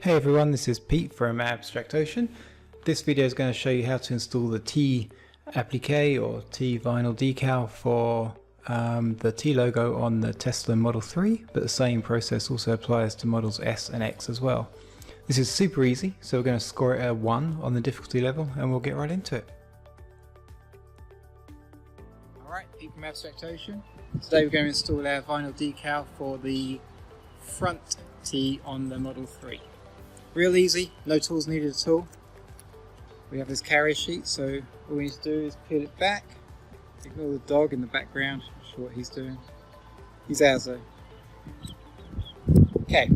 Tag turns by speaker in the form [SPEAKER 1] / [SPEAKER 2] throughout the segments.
[SPEAKER 1] Hey everyone, this is Pete from Abstract Ocean. This video is going to show you how to install the T applique or T vinyl decal for the T logo on the Tesla Model 3, but the same process also applies to Models S and X as well. This is super easy, so we're going to score it a 1 on the difficulty level and we'll get right into it. Alright, Pete from Abstract Ocean. Today we're going to install our vinyl decal for the front T on the Model 3. Real easy, no tools needed at all. We have this carrier sheet, so all we need to do is peel it back. Ignore the dog in the background, not sure what he's doing. He's ours though. Okay,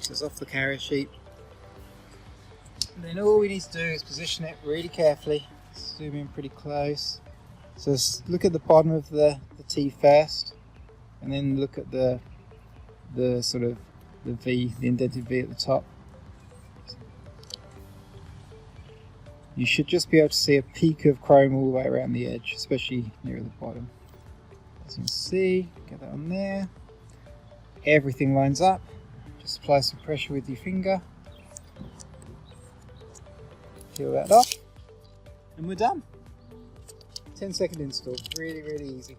[SPEAKER 1] so it's off the carrier sheet. And then all we need to do is position it really carefully. Zoom in pretty close. So let's look at the bottom of the T first, and then look at the sort of the V, the indented V at the top. You should just be able to see a peak of chrome all the way around the edge, especially near the bottom. As you can see, get that on there. Everything lines up. Just apply some pressure with your finger. Peel that off. And we're done. 10-second install. Really, really easy.